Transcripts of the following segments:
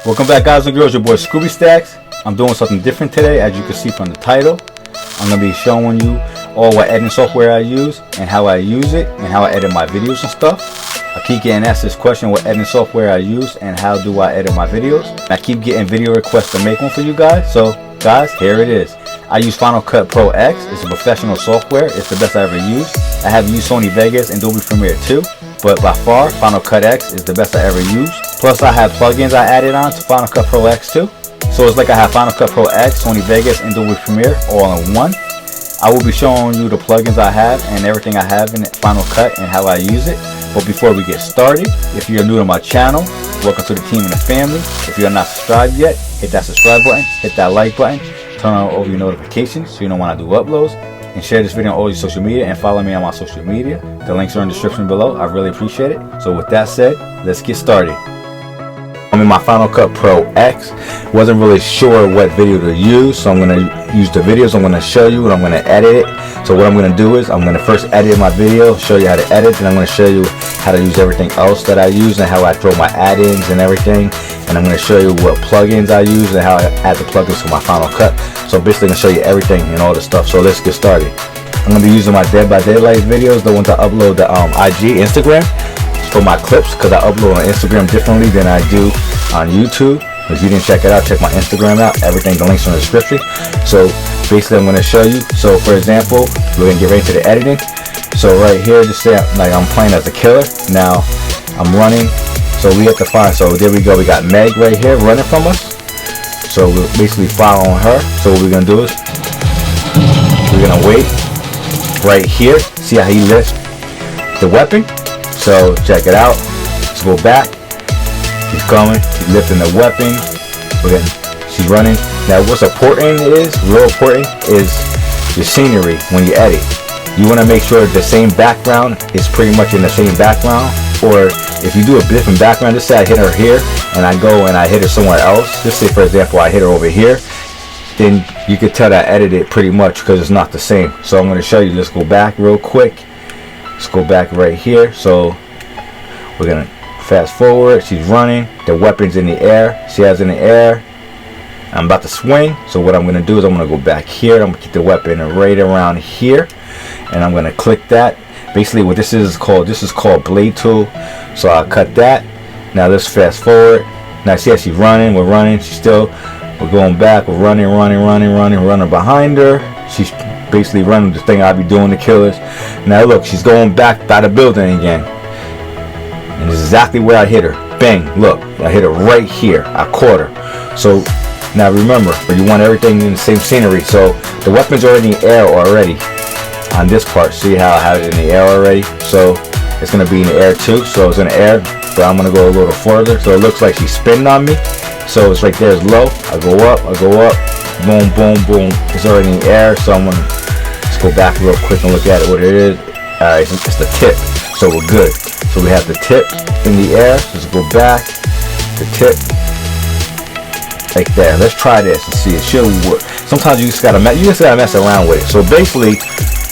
Welcome back, guys and girls, your boy Scooby Stacks. I'm doing something different today, as you can see from the title. I'm going to be showing you all what editing software I use and how I use it and how I edit my videos and stuff. I keep getting asked this question, what editing software I use and how do I edit my videos. And I keep getting video requests to make one for you guys. So guys, here it is. I use Final Cut Pro X. It's a professional software. It's the best I ever used. I have used Sony Vegas and Adobe Premiere too, but by far Final Cut X is the best I ever used. Plus I have plugins I added on to Final Cut Pro X too. So it's like I have Final Cut Pro X, Sony Vegas, and Adobe Premiere all in one. I will be showing you the plugins I have and everything I have in Final Cut and how I use it. But before we get started, if you're new to my channel, welcome to the team and the family. If you're not subscribed yet, hit that subscribe button, hit that like button, turn on all your notifications so you know when I do uploads, and share this video on all your social media and follow me on my social media. The links are in the description below. I really appreciate it. So with that said, let's get started. I'm in my Final Cut Pro X. Wasn't really sure what video to use, so I'm going to use the videos. I'm going to show you and I'm going to edit it. So what I'm going to do is I'm going to first edit my video, show you how to edit, and I'm going to show you how to use everything else that I use and how I throw my add-ins and everything. And I'm going to show you what plugins I use and how I add the plugins to my Final Cut. So basically I'm going to show you everything and all the stuff. So let's get started. I'm going to be using my Dead by Daylight videos, the ones I upload to IG, Instagram, for my clips, because I upload on Instagram differently than I do on YouTube. If you didn't check it out, check my Instagram out. Everything, the links are in the description. So basically I'm going to show you. So for example, we're going to get right to the editing. So right here, just say like I'm playing as a killer. Now I'm running. So we have to find, so there we go. We got Meg right here running from us. So we're basically following her. So what we're going to do is we're going to wait right here. See how he lifts the weapon? So check it out. Let's go back. He's coming. He's lifting the weapon. She's running. Now what's important is, real important, is the scenery when you edit. You want to make sure the same background is pretty much in the same background. Or if you do a different background, just say I hit her here and I go and I hit her somewhere else. Just say for example I hit her over here. Then you could tell that I edited it pretty much because it's not the same. So I'm going to show you. Let's go back real quick. Let's go back right here. So we're going to fast forward. She's running. The weapon's in the air. She has in the air. I'm about to swing. So what I'm going to do is I'm going to go back here. I'm going to keep the weapon right around here. And I'm going to click that. Basically what this is called blade tool. So I'll cut that. Now let's fast forward. Now see how she's running. We're running. We're going back. We're running behind her. She's basically running the thing I'll be doing to killers. Now look, she's going back by the building again. And this is exactly where I hit her. Bang, look, I hit her right here. I caught her. So now remember, you want everything in the same scenery. So the weapon's already in the air already on this part. See how I have it in the air already? So it's going to be in the air too. So it's in the air, but I'm going to go a little further. So it looks like she's spinning on me. So it's right there is low. I go up. Boom, boom, boom. It's already in the air. So I'm going to just go back real quick and look at it, what it is. Alright, it's the tip. So we're good. So we have the tip in the air. Let's go back. The tip. Like that. Let's try this and see. It should work. Sometimes you just gotta mess around with it. So basically,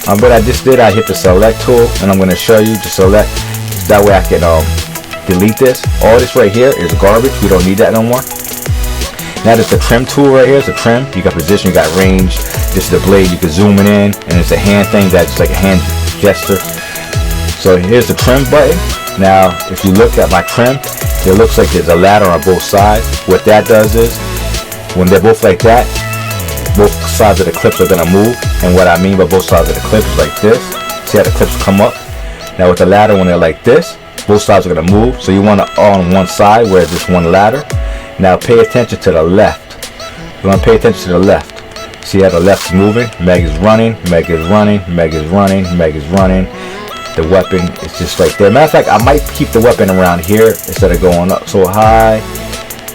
what I just did, I hit the select tool, and I'm gonna show you to select. That way I can delete this. All this right here is garbage. We don't need that no more. Now there's the trim tool right here. It's a trim. You got position, you got range. This is the blade. You can zoom it in, and it's a hand thing. That's like a hand gesture. So here's the trim button. Now if you look at my trim, it looks like there's a ladder on both sides. What that does is, when they're both like that, both sides of the clips are gonna move. And what I mean by both sides of the clips is like this. See how the clips come up? Now with the ladder, when they're like this, both sides are gonna move. So you want it all on one side where there's one ladder. Now pay attention to the left. You want to pay attention to the left. See how the left is moving? Meg is running. Meg is running. Meg is running. Meg is running. The weapon is just right there. Matter of fact, I might keep the weapon around here instead of going up so high.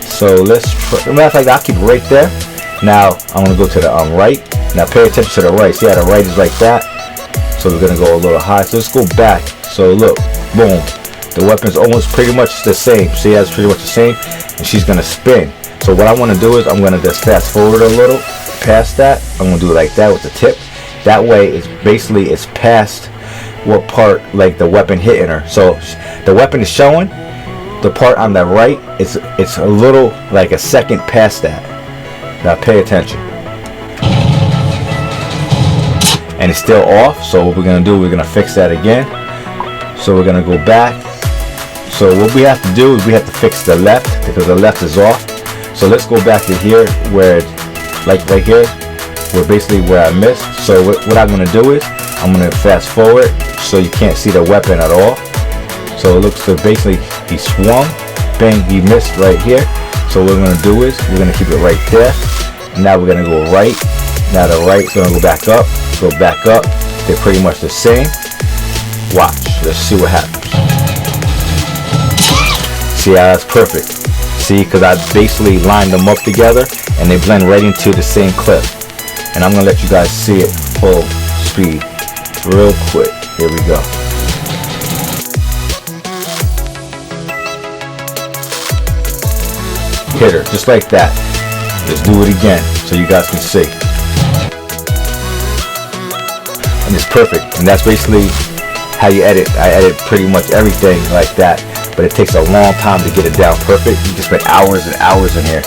So let's try. Matter of fact, I'll keep it right there. Now I'm gonna go to the right. Now pay attention to the right. See how the right is like that? So we're gonna go a little high. So let's go back. So look, boom. The weapon's almost pretty much the same. See how it's pretty much the same? And she's gonna spin. So what I want to do is I'm gonna just fast forward a little past that. I'm gonna do it like that with the tip. That way it's basically it's past what part like the weapon hitting her. So the weapon is showing, the part on the right, it's a little like a second past that. Now pay attention. And it's still off, so what we're gonna do, we're gonna fix that again. So we're gonna go back. So what we have to do is we have to fix the left, because the left is off. So let's go back to here where, like right here, where basically where I missed. So what I'm gonna do is I'm gonna fast forward so you can't see the weapon at all. So it looks like basically he swung, bang, he missed right here. So what we're gonna do is we're gonna keep it right there. Now we're gonna go right. Now the right is gonna go back up. Go back up. They're pretty much the same. Watch. Let's see what happens. See how that's perfect. See, because I basically lined them up together and they blend right into the same clip. And I'm gonna let you guys see it full speed real quick. Here we go. Hit her just like that. Let's do it again so you guys can see. And it's perfect. And that's basically how you edit. I edit pretty much everything like that, but it takes a long time to get it down perfect. You can spend hours and hours in here.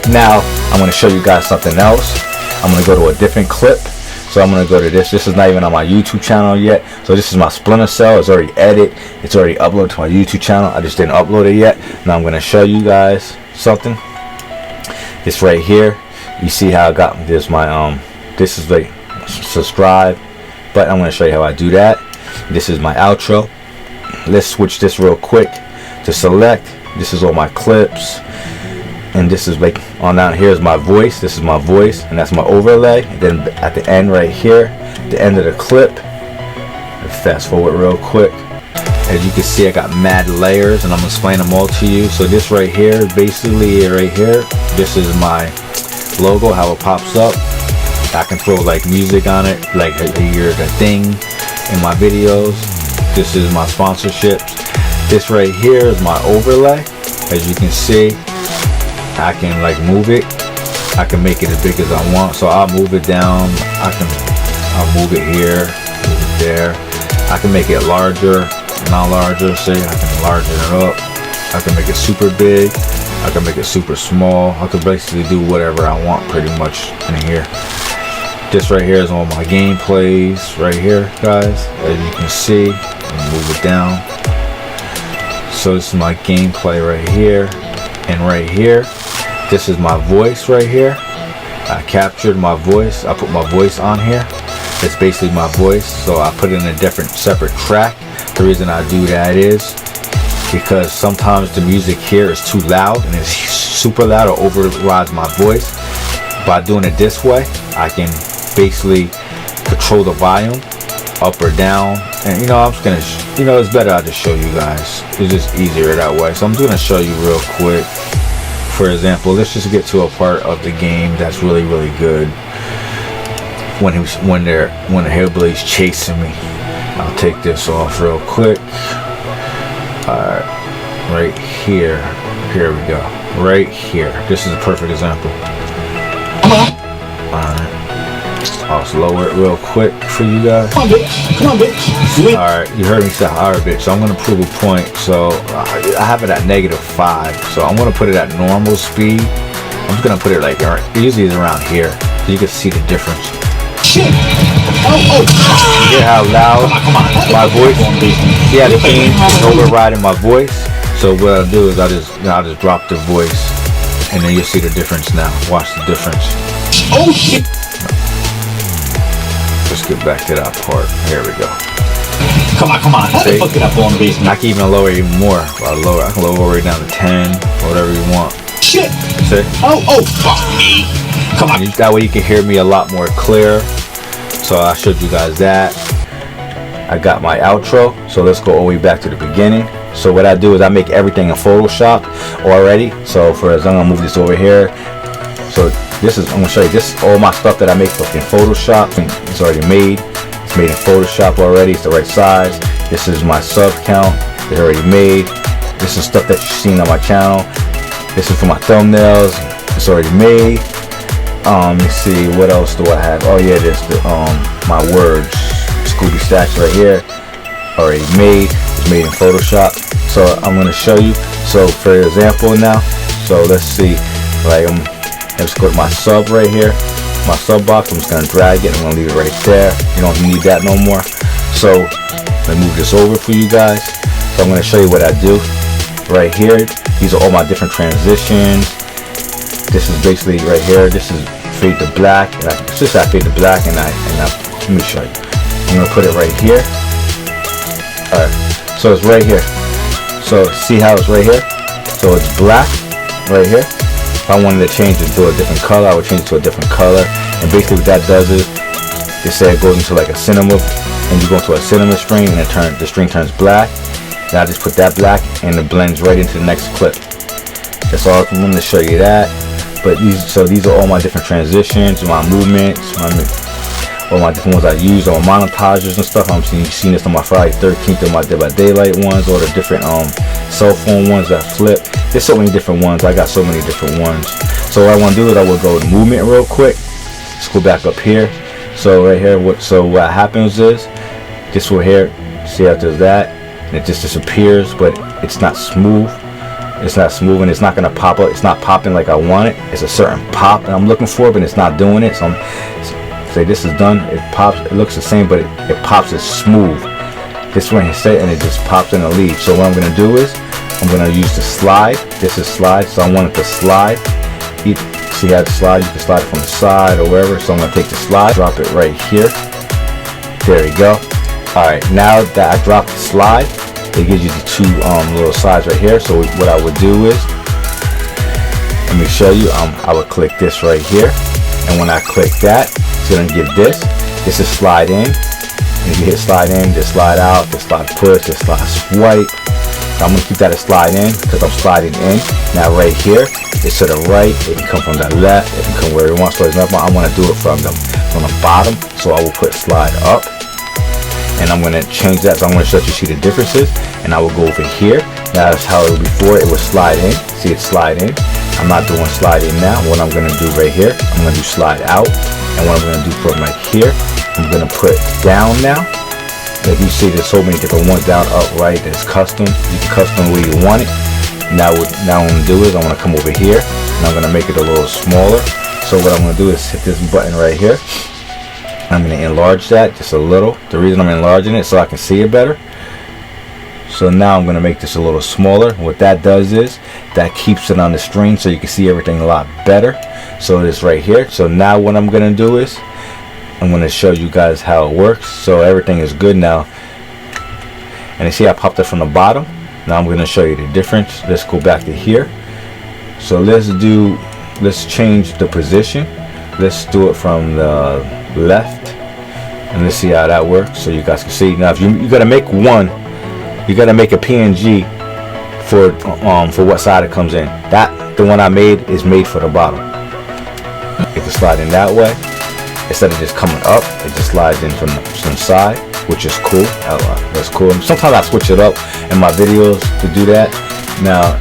Now I'm going to show you guys something else. I'm going to go to a different clip. So I'm going to go to this. This is not even on my YouTube channel yet. So this is my Splinter Cell. It's already edited. It's already uploaded to my YouTube channel. I just didn't upload it yet. Now I'm going to show you guys something. This right here. You see how I got this my this is like subscribe, but I'm going to show you how I do that. This is my outro. Let's switch this real quick to select. This is all my clips, and this is like on down here is my voice. This is my voice, and that's my overlay. And then at the end right here, the end of the clip, fast forward real quick. As you can see, I got mad layers, and I'm gonna explain them all to you. So this right here, basically right here, this is my logo, how it pops up. I can throw like music on it, like hear the thing in my videos. This is my sponsorships. This right here is my overlay. As you can see, I can like move it. I can make it as big as I want. So I'll move it down. I'll move it here, move it there. I can make it larger, not larger. See, I can largen it up. I can make it super big. I can make it super small. I can basically do whatever I want pretty much in here. This right here is all my gameplays right here, guys. As you can see, move it down. So this is my gameplay right here, and right here, this is my voice right here. I captured my voice. I put my voice on here. It's basically my voice, so I put it in a different separate track. The reason I do that is because sometimes the music here is too loud and it's super loud or overrides my voice. By doing it this way, I can basically control the volume up or down. And I'm just gonna it's better I just show you guys. It's just easier that way. So I'm just gonna show you real quick. For example, let's just get to a part of the game that's really good. When the hillbilly's chasing me. I'll take this off real quick. Alright, right here. Here we go. Right here. This is a perfect example. Alright. I'll slow it real quick for you guys. Come on, bitch. Come on, bitch. Alright, you heard me say alright, bitch. So I'm going to prove a point. So I have it at -5. So I'm going to put it at normal speed. I'm just going to put it like, usually it's around here. So you can see the difference. Shit. Oh. You hear how loud my voice? Yeah, the game is overriding my voice. So what I'll do is I'll just drop the voice, and then you'll see the difference now. Watch the difference. Oh shit. Let's get back to that part. Here we go. Come on. How the fuck did I fall in the basement? I can even lower even more. I can lower it down to 10, whatever you want. Shit. See? Oh, fuck me. Come on. That way you can hear me a lot more clear. So I showed you guys that. I got my outro. So let's go all the way back to the beginning. So what I do is I make everything in Photoshop already. So I'm gonna move this over here. So I'm gonna show you this, all my stuff that I make in Photoshop. It's already made. It's made in Photoshop already. It's the right size. This is my sub count. It's already made. This is stuff that you've seen on my channel. This is for my thumbnails. It's already made. Let's see, what else do I have? Oh yeah, this my words, Scooby Stacks right here, already made. It's made in Photoshop. So I'm going to show you. So for example now, so let's see, like let's go to my sub right here, my sub box. I'm just going to drag it. I'm going to leave it right there. You don't need that no more. So let me move this over for you guys. So I'm going to show you what I do right here. These are all my different transitions. This is basically right here. This is fade to black, and it's just fade to black, and I let me show you. I'm gonna put it right here. All right, so it's right here. So see how it's right here? So it's black right here. If I wanted to change it to a different color, I would change it to a different color. And basically what that does is, they say it goes into like a cinema, and you go into a cinema string, and the string turns black. Now I just put that black, and it blends right into the next clip. That's all. I'm going to show you that. But these are all my different transitions, my movements, all my different ones I use, all my montages and stuff. You've seen this on my Friday 13th and my Dead by Daylight ones, all the different cell phone ones that flip. There's so many different ones. I got so many different ones. So what I want to do is I will go to movement real quick. Let's go back up here. So right here, what happens is this will here. See how it does that, and it just disappears, but it's not smooth. It's not smooth, and it's not gonna pop up. It's not popping like I want it. It's a certain pop that I'm looking for, but it's not doing it. So I'm say this is done. It pops. It looks the same, but it pops it smooth. This one hits it, and it just pops in the lead. So what I'm gonna do is I'm gonna use the slide. This is slide, so I want it to slide. See how it slides? You can slide it from the side or wherever. So I'm gonna take the slide, drop it right here. There you go. All right, now that I dropped the slide, it gives you the two little sides right here. So what I would do is, let me show you. I would click this right here, and when I click that, it's gonna give this. This is slide in. And if you hit slide in, just slide out, just slide push, just slide swipe. So I'm gonna keep that as slide in because I'm sliding in. Now right here, it's to the right. It can come from the left. It can come where it wants. So it's not. I want to do it from the bottom. So I will put slide up. And I'm going to change that, so I'm going to show you see the differences, and I will go over here. Now that's how it was before. It was slide in. See it slide in. I'm not doing slide in now. What I'm going to do right here, I'm going to do slide out, and what I'm going to do from right here, I'm going to put down now. Like you see, there's so many different ones, down, up, right. There's custom. You can custom where you want it. Now what I'm going to do is I'm going to come over here, and I'm going to make it a little smaller. So what I'm going to do is hit this button right here. I'm going to enlarge that just a little. The reason I'm enlarging it so I can see it better. So now I'm going to make this a little smaller. What that does is that keeps it on the screen so you can see everything a lot better. So it's right here. So now what I'm going to do is I'm going to show you guys how it works. So everything is good now. And you see I popped it from the bottom. Now I'm going to show you the difference. Let's go back to here. So let's change the position. Let's do it from the left, and let's see how that works so you guys can see. Now if you gotta make one, you gotta make a PNG for what side it comes in. The one I made is made for the bottom. It can slide in that way instead of just coming up. It just slides in from the side, which is cool. That's cool. Sometimes I switch it up in my videos to do that. Now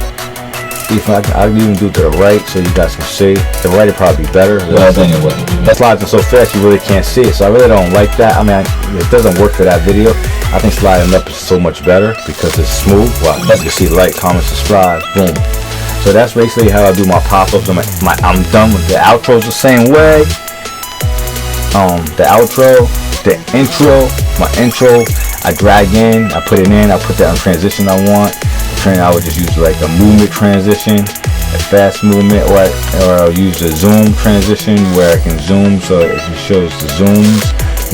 I'll even do it to the right so you guys can see. The right would probably be better. Well, anyway, that slides in so fast you really can't see it. So I really don't like that. I mean, it doesn't work for that video. I think sliding up is so much better because it's smooth. Well, you can see like, comment, subscribe, boom. So that's basically how I do my pop-ups. I'm done with the outros the same way. The outro, the intro, my intro, I drag in, I put it in, I put that on transition I want. I would just use like a movement transition, a fast movement, or I'll use a zoom transition where I can zoom so it shows the zooms,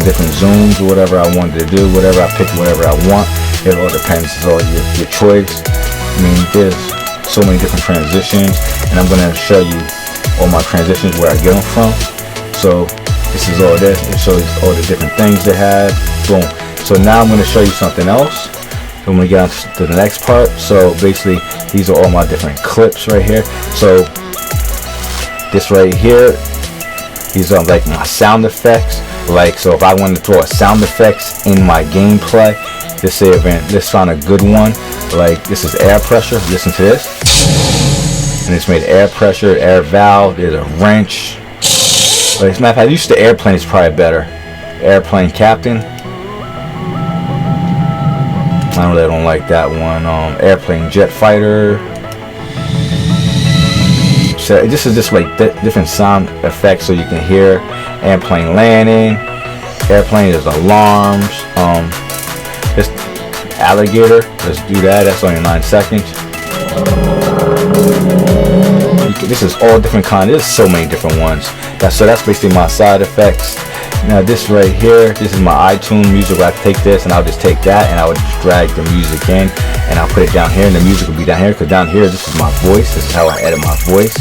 different zooms, or whatever I wanted to do, whatever I pick, whatever I want. It all depends. It's all your choice. I mean, there's so many different transitions, and I'm going to show you all my transitions where I get them from. So this is all this. It shows all the different things they have. Boom. So now I'm going to show you something else. I'm going to get on to the next part. So basically these are all my different clips right here. So this right here, these are like my sound effects. Like, so if I wanted to throw a sound effects in my gameplay, let's find a good one. Like this is air pressure. Listen to this. And it's made air pressure, air valve. There's a wrench. But as a matter of fact, I used the airplane is probably better. Airplane captain. I really don't like that one. Airplane jet fighter. So this is just like different sound effects so you can hear. Airplane landing. Airplane, there's alarms. This alligator. Let's do that. That's only 9 seconds. This is all different kinds. There's so many different ones. So that's basically my side effects. Now this right here, this is my iTunes music. I take this and I'll just take that and I would just drag the music in and I'll put it down here and the music will be down here, because down here this is my voice. This is how I edit my voice.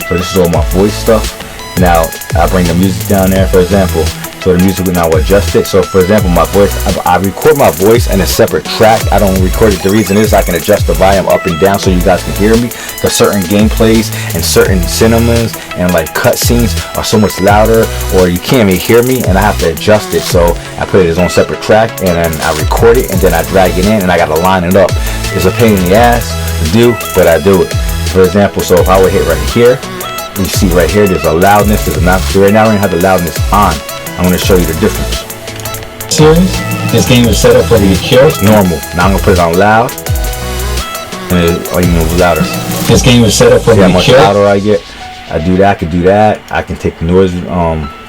So this is all my voice stuff. Now I bring the music down there, for example. So the music will now adjust it. So for example, my voice, I record my voice in a separate track. I don't record it. The reason is I can adjust the volume up and down so you guys can hear me. Because certain gameplays and certain cinemas and like cutscenes are so much louder, or you can't even hear me, and I have to adjust it. So I put it as on separate track, and then I record it, and then I drag it in, and I got to line it up. It's a pain in the ass to do, but I do it. For example, so if I would hit right here, you see right here, there's a loudness, there's a not. Right now, I don't have the loudness on. I'm going to show you the difference. Series. This game is set up for the curious. Normal. Now I'm going to put it on loud. And it even move louder. This game is set up for see the how much louder I get? I do that. I can do that. I can take the noise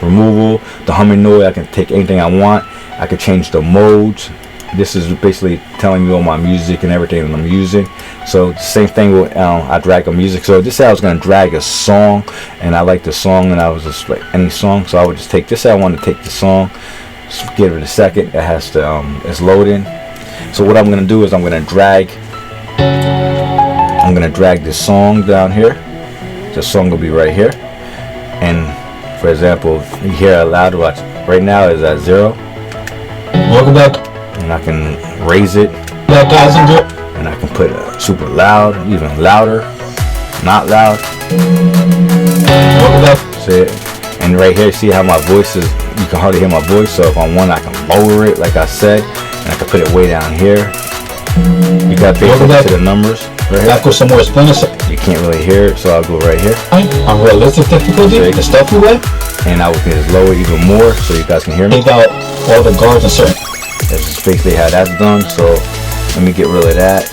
removal, the humming noise. I can take anything I want. I can change the modes. This is basically telling me all my music and everything that I'm using. So same thing with I drag a music. So this I was gonna drag a song, and I like the song, and I was just like any song. So I would just take this. I want to take the song. Just give it a second. It has to it's loading. So what I'm gonna do is I'm gonna drag this song down here. The song will be right here. And for example, you hear it loud. Watch. Right now is at 0. Welcome back. And I can raise it, passenger. and I can put it super loud, even louder, not loud. Welcome back. See it? And right here, see how my voice is, you can hardly hear my voice. So if I want, I can lower it like I said, and I can put it way down here. You got to pay attention to the numbers right here. Back with some more splinters. You can't really hear it, so I'll go right here. On realistic difficulty, the stuff you wear. And I can just lower it even more so you guys can hear me. Take out all the guards and certain. That's just basically how that's done. So let me get rid of that.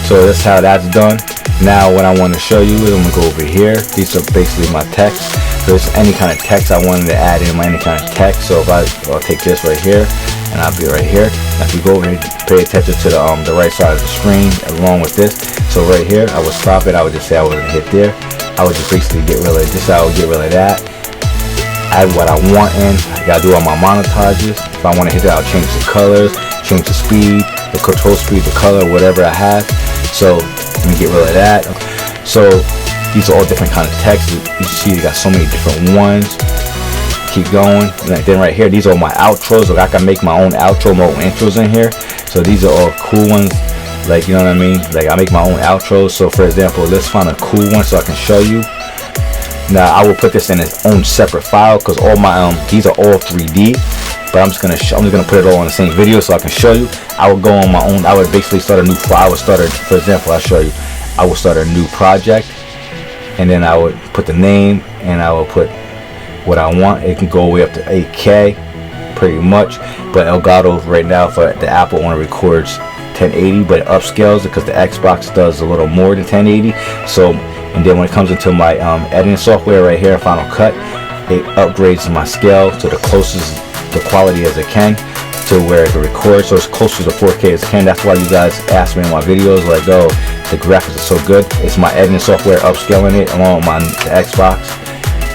So that's how that's done. Now what I want to show you is I'm going to go over here. These are basically my text. So it's any kind of text I wanted to add in, any kind of text. So if I'll take this right here, and I'll be right here. Now if you go over here, pay attention to the right side of the screen along with this. So right here, I would stop it. I would just say I would hit there. I would just basically get rid of this. I would get rid of that. Add what I want in. I gotta do all my montages. If I want to hit that, I'll change the colors, change the speed, the control speed, the color, whatever I have. So let me get rid of that. So these are all different kind of text. You see, you got so many different ones. Keep going. And then right here, these are my outros. Like I can make my own outro, my own intros in here. So these are all cool ones. Like, you know what I mean? Like I make my own outros. So for example, let's find a cool one so I can show you. Now I will put this in its own separate file because all my these are all 3D, but I'm just gonna put it all in the same video so I can show you. I would go on my own. I would basically start a new file. I would start for example, I'll show you. I will start a new project, and then I would put the name, and I will put what I want. It can go away up to 8K, pretty much. But Elgato right now for the Apple only records 1080, but it upscales it because the Xbox does a little more than 1080. So. And then when it comes into my editing software right here, Final Cut, it upgrades my scale to the closest the quality as it can to where it can record, so it's close to the 4K as it can. That's why you guys ask me in my videos, like, oh, the graphics are so good. It's my editing software upscaling it along with the Xbox.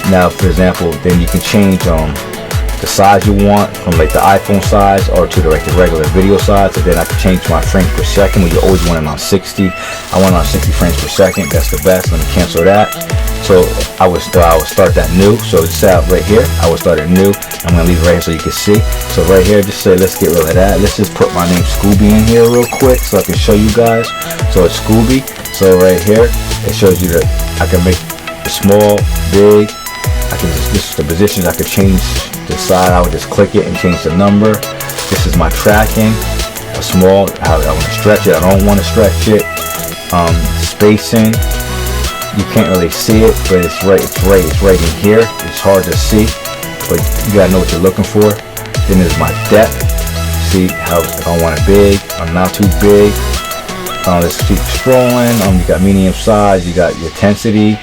Now, for example, then you can change the size you want from like the iPhone size or to the regular video size, and then I can change my frames per second. When you always want it on 60, I want it on 60 frames per second. That's the best. Let me cancel that. So I would start that new. So just out right here, I would start it new. I'm gonna leave it right here so you can see. So right here, just say let's get rid of that. Let's just put my name Scooby in here real quick so I can show you guys. So it's Scooby. So right here, it shows you that I can make it small, big. I can just, this is the positions. I could change the side. I would just click it and change the number. This is my tracking. A small. I want to stretch it. I don't want to stretch it. Spacing. You can't really see it, but it's right in here. It's hard to see, but you gotta know what you're looking for. Then there's my depth. see how if I want it big or not too big. Let's keep scrolling. You got medium size, you got your intensity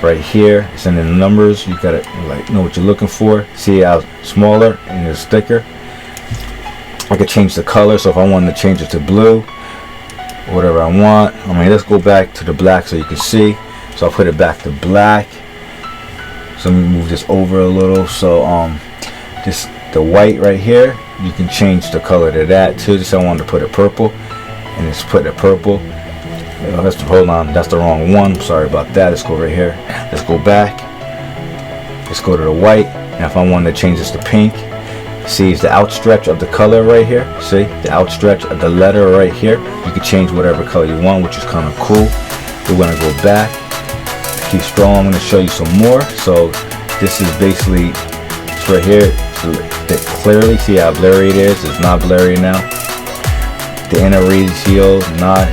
right here. It's in the numbers. You gotta like know what you're looking for. See how smaller and it's thicker. I could change the color, so if I wanted to change it to blue, whatever I want. I mean, let's go back to the black so you can see. So I'll put it back to black. So let me move this over a little. So this the white right here, you can change the color to that too. Just I wanted to put it purple, and just put it purple. Hold on, that's the wrong one. Sorry about that. Let's go right here. Let's go back. Let's go to the white. And if I wanted to change this to pink, see, it's the outstretch of the color right here. See, the outstretch of the letter right here. You can change whatever color you want, which is kind of cool. We're gonna go back. Keep scrolling. I'm gonna show you some more. So this is basically it's right here. Clearly see how blurry it is. It's not blurry now. The inner ratio not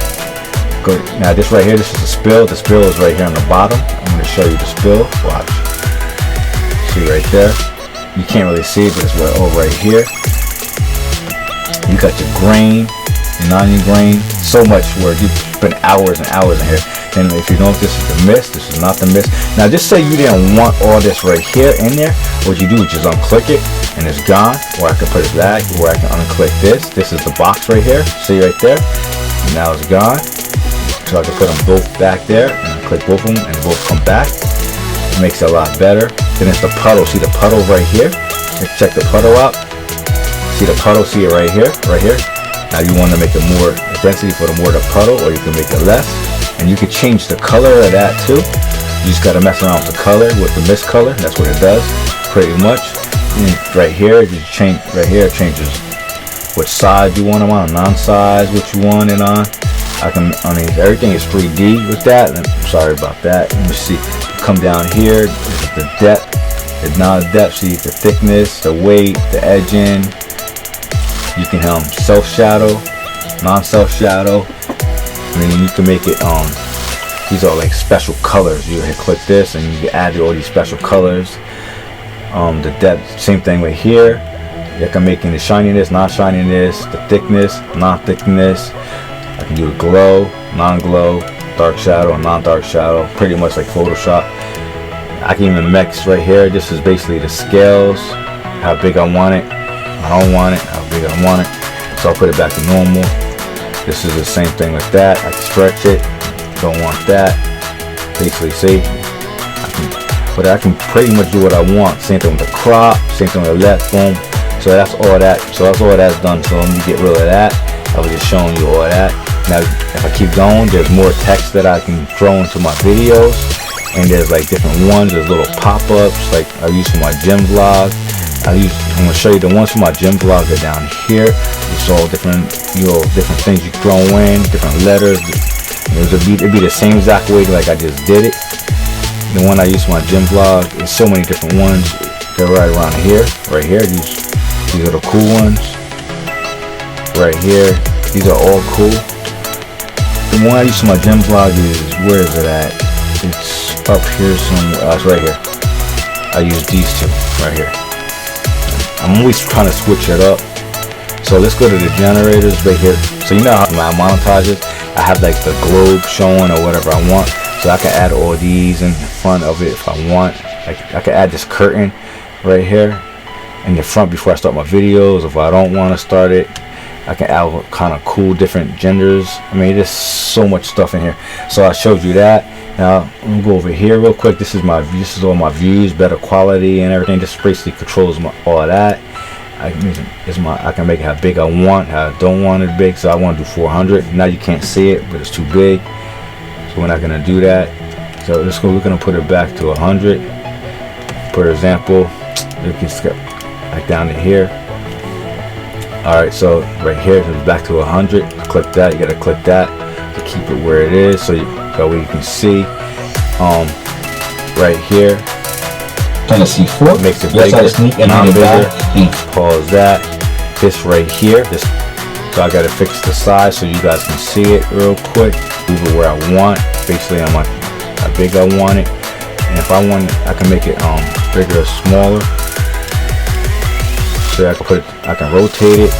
good. Now this right here, this is the spill. The spill is right here on the bottom. I'm going to show you the spill. Watch. See right there. You can't really see it, but it's right over right here. You got your grain, your non-grain. So much work. You spend hours and hours in here. And if you know if this is the mist, this is not the mist. Now just say you didn't want all this right here in there. What you do is just unclick it and it's gone. Or I can put it back, or I can unclick this. This is the box right here. See right there? And now it's gone. So I can put them both back there and I click both of them and they both come back. It makes it a lot better. Then it's the puddle. See the puddle right here? Let's check the puddle out. See the puddle? See it right here? Right here? Now you want to make it more density for the more the puddle, or you can make it less. And you can change the color of that too. You just got to mess around with the color, with the mist color. That's what it does, pretty much. And right here, you change right here. It changes what size you want them on, non-size, what you want it on. I mean, everything is 3D with that. I'm sorry about that. Let me see. Come down here. This is the depth. It's not a depth. See the thickness, the weight, the edging. You can have self shadow, non-self shadow. I mean, you can make it, these are like special colors. You hit click this and you can add all these special colors. The depth, same thing right here. You can make the shininess, not shininess, the thickness, non-thickness. I can do a glow, non-glow, dark shadow, non-dark shadow, pretty much like Photoshop. I can even mix right here. This is basically the scales, how big I want it, I don't want it, how big I want it. So I'll put it back to normal. This is the same thing like that. I can stretch it. Don't want that. Basically, see, I can pretty much do what I want. Same thing with the crop. Same thing with the left. Boom. So that's all that. So that's all that's done. So let me get rid of that. I was just showing you all that. Now, if I keep going, there's more text that I can throw into my videos, and there's like different ones. There's little pop-ups like I use for my gym vlog. I'm gonna show you the ones for my gym vlog are down here. It's all different, different things you throw in, different letters. It'd be the same exact way like I just did it. The one I use for my gym vlog, there's so many different ones. They're right around here, right here. These are the cool ones. Right here, these are all cool. The one I use for my gym vlog is, where is it at? It's up here somewhere. It's right here. I use these two right here. I'm always trying to switch it up. So let's go to the generators right here. So you know how my montages, I have like the globe showing or whatever I want. So I can add all these in front of it if I want. Like I can add this curtain right here in the front before I start my videos. If I don't want to start it, I can add kind of cool different genders. I mean, there's so much stuff in here. So I showed you that. Now I'm gonna go over here real quick. This is all my views, better quality and everything. This basically controls all of that. I can make it how big I want, how I don't want it big. So I want to do 400. Now you can't see it, but it's too big. So we're not gonna do that. So we're gonna put it back to 100. For example, you can skip like down to here. Alright, so right here it's back to 100. Click that. You gotta click that to keep it where it is, so that way you can see. Right here. Kind of C4 makes it bigger. Bigger. Pause that. This right here. So I gotta fix the size so you guys can see it real quick. Move it where I want. Basically, how big I want it. And if I want, I can make it bigger or smaller. So I can rotate it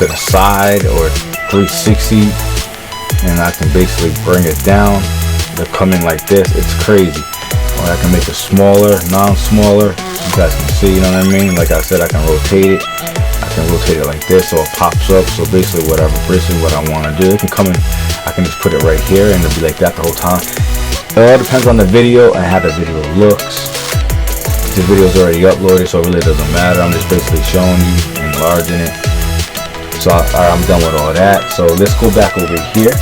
to the side or 360, and I can basically bring it down. They're coming like this. It's crazy. Or I can make it smaller, non-smaller. You guys can see, you know what I mean? Like I said, I can rotate it. I can rotate it like this, so it pops up. So basically what I want to do. It can come in. I can just put it right here, and it'll be like that the whole time. It all depends on the video and how the video looks. The video's already uploaded, so it really doesn't matter. I'm just basically showing you, enlarging it. So I'm done with all that. So let's go back over here.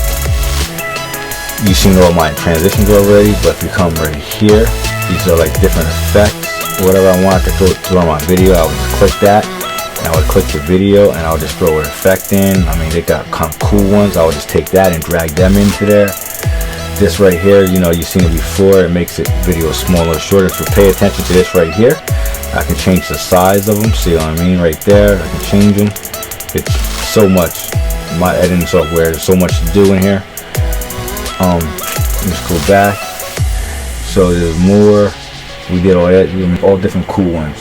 You've seen all my transitions already, but if you come right here, these are like different effects. Whatever I want, I can throw on my video. I would just click that, and I would click the video, and I would just throw an effect in. I mean, they got kind of cool ones. I would just take that and drag them into there. This right here, you know, you've seen it before. It makes it video smaller or shorter. So pay attention to this right here. I can change the size of them. See what I mean? Right there, I can change them. It's so much. My editing software, there's so much to do in here. Let's go back. So there's more. We did all that. We make all different cool ones.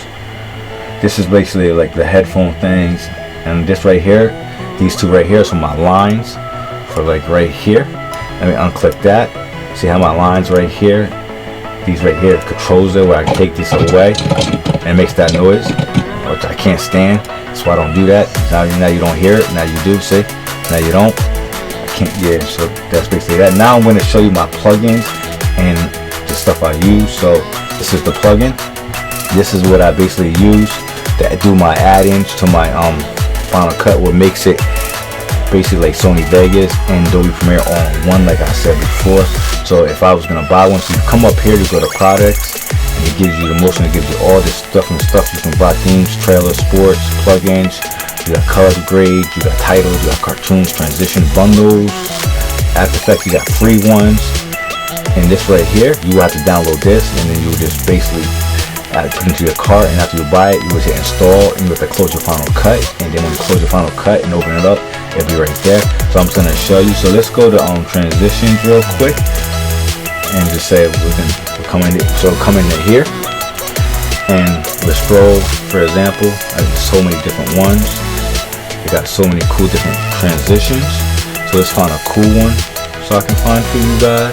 This is basically like the headphone things, and this right here, these two right here, so my lines for like right here. Let me unclick that. See how my lines right here, these right here controls it, where I can take this away and it makes that noise, which I can't stand. So I don't do that. Now you don't hear it. Now you do. See? Now you don't. Yeah, so that's basically that. Now I'm going to show you my plugins and the stuff I use. So this is the plugin. This is what I basically use to do my add-ins to my Final Cut, what makes it basically like Sony Vegas and Adobe Premiere all in one, like I said before. So if I was going to buy one, so you come up here, you go to products, and it gives you the motion, it gives you all this stuff and stuff. You can buy themes, trailers, sports, plugins. You got color grades, you got titles, you got cartoons, transition bundles, After Effects. You got free ones, and this right here, you will have to download this, and then you will just basically put it into your cart. And after you buy it, you will hit install, and you have to close your Final Cut. And then when you close your Final Cut and open it up, it'll be right there. So I'm just gonna show you. So let's go to transitions real quick, and just say we're coming in. So come into here, and let's scroll. For example, there's so many different ones. They got so many cool different transitions. So let's find a cool one so I can find for you guys.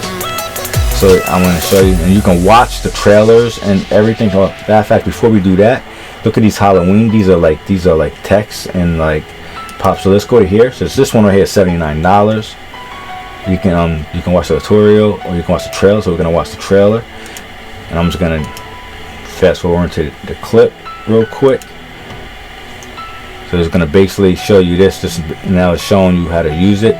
So I'm going to show you, and you can watch the trailers and everything. Oh, matter of fact, before we do that, look at these Halloween. These are like text and like pop. So let's go to here. So it's this one right here, $79. You can watch the tutorial or you can watch the trailer. So we're going to watch the trailer, and I'm just going to fast forward into the clip real quick. So it's going to basically show you this. Now it's showing you how to use it.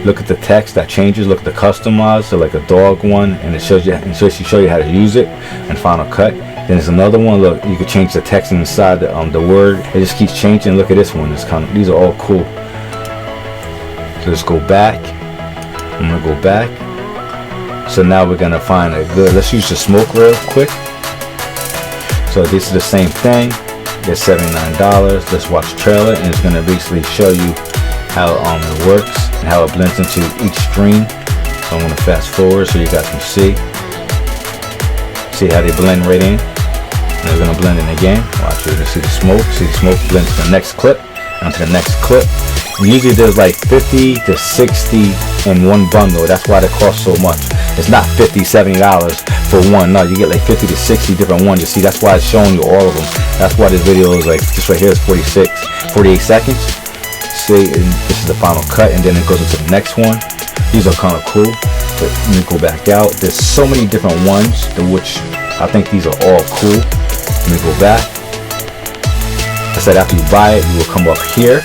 Look at the text that changes. Look at the customize, so like a dog one, and it shows you how to use it in Final Cut. Then there's another one. Look, you can change the text inside the word. It just keeps changing. Look at this one. These are all cool. So let's go back. I'm gonna go back. So now we're gonna find a good. Let's use the smoke real quick. So this is the same thing. It's $79. Let's watch the trailer, and it's gonna basically show you how it works and how it blends into each stream. So I'm gonna fast forward so you guys can see how they blend right in. And they're gonna blend in again. Watch you to see the smoke. See the smoke blend to the next clip, onto the next clip. And usually there's like 50 to 60 in one bundle. That's why they cost so much. It's not $50, $70 for one. No, you get like 50 to 60 different ones. You see, that's why it's showing you all of them. That's why this video is like, this right here is 48 seconds. See, and this is the Final Cut, and then it goes into the next one. These are kind of cool, but let me go back out. There's so many different ones, which I think these are all cool. Let me go back. I said after you buy it, you will come up here.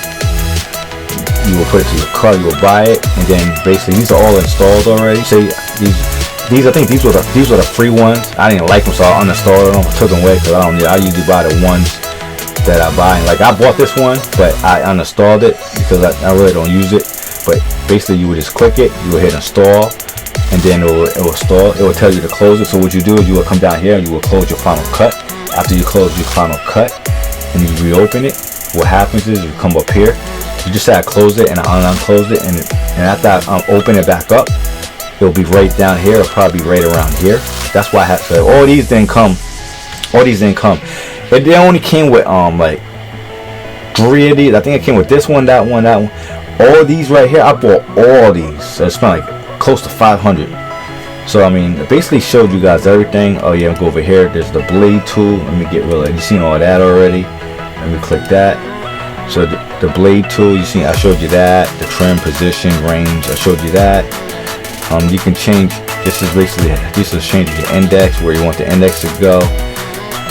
You will put it to your car, you will buy it, and then basically these are all installed already. See, these I think these were the free ones. I didn't like them, so I uninstalled them. I took them away because I usually buy the ones that I buy. And like I bought this one, but I uninstalled it because I really don't use it. But basically, you would just click it, you will hit install, and then it will install. It will tell you to close it. So what you do is you will come down here and you will close your Final Cut. After you close your Final Cut and you reopen it, what happens is you come up here. You just say I close it and I unclose it, and after I open it back up, it'll be right down here. It'll probably be right around here. That's why I have to. All these didn't come. They only came with like 3 of these. I think I came with this one, that one, that one. All these right here, I bought all these. So I spent like close to 500. So I mean, I basically showed you guys everything. Oh yeah, go over here. There's the blade tool. Let me get rid of it. You seen all that already? Let me click that. So the blade tool, you see, I showed you that. The trim, position, range, I showed you that. You can change. This is basically, this is changing your index, where you want the index to go.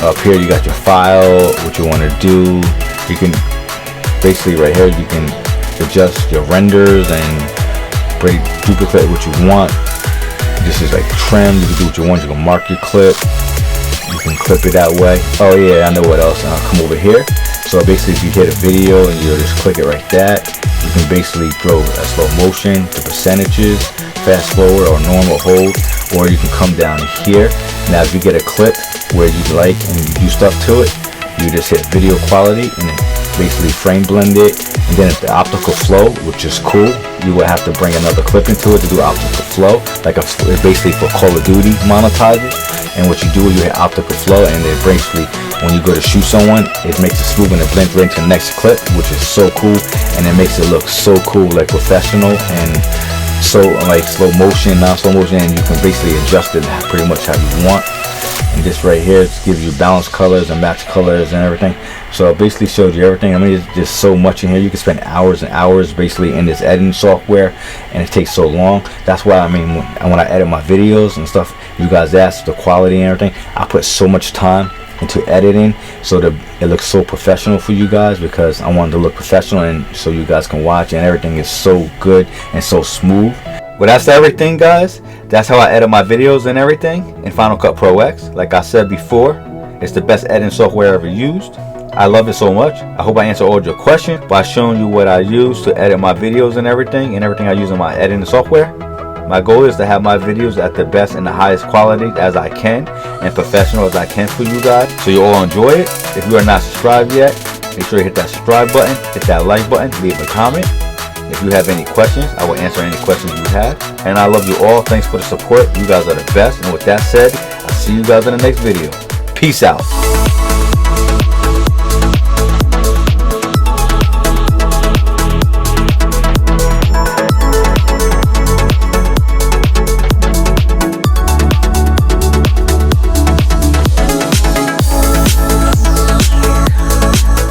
Up here you got your file, what you want to do. You can basically right here you can adjust your renders and duplicate what you want. This is like trim. You can do what you want. You can mark your clip. You can clip it that way. Oh yeah, I know what else. And I'll come over here. So basically, if you hit a video and you just click it right there, you can basically throw a slow motion, the percentages, fast forward or normal hold, or you can come down here. Now if you get a clip where you like and you do stuff to it, you just hit video quality and then basically frame blend it. And then if the optical flow, which is cool, you will have to bring another clip into it to do optical flow, like basically for Call of Duty monetizing. And what you do is you hit optical flow, and then basically when you go to shoot someone, it makes it smooth and it blends right into the next clip, which is so cool. And it makes it look so cool, like professional and so like slow motion, non-slow motion, and you can basically adjust it pretty much how you want. And this right here gives you balanced colors and match colors and everything. So I basically showed you everything. I mean, it's just so much in here. You can spend hours and hours basically in this editing software, and it takes so long. That's why, I mean, when I edit my videos and stuff, you guys ask the quality and everything. I put so much time into editing so that it looks so professional for you guys, because I wanted to look professional and so you guys can watch, and everything is so good and so smooth. Well, that's everything, guys. That's how I edit my videos and everything in Final Cut Pro X. Like I said before, it's the best editing software ever used. I love it so much. I hope I answered all your questions by showing you what I use to edit my videos and everything I use in my editing software. My goal is to have my videos at the best and the highest quality as I can and professional as I can for you guys, so you all enjoy it. If you are not subscribed yet, make sure you hit that subscribe button, hit that like button, leave a comment. If you have any questions, I will answer any questions you have. And I love you all. Thanks for the support. You guys are the best. And with that said, I'll see you guys in the next video. Peace out.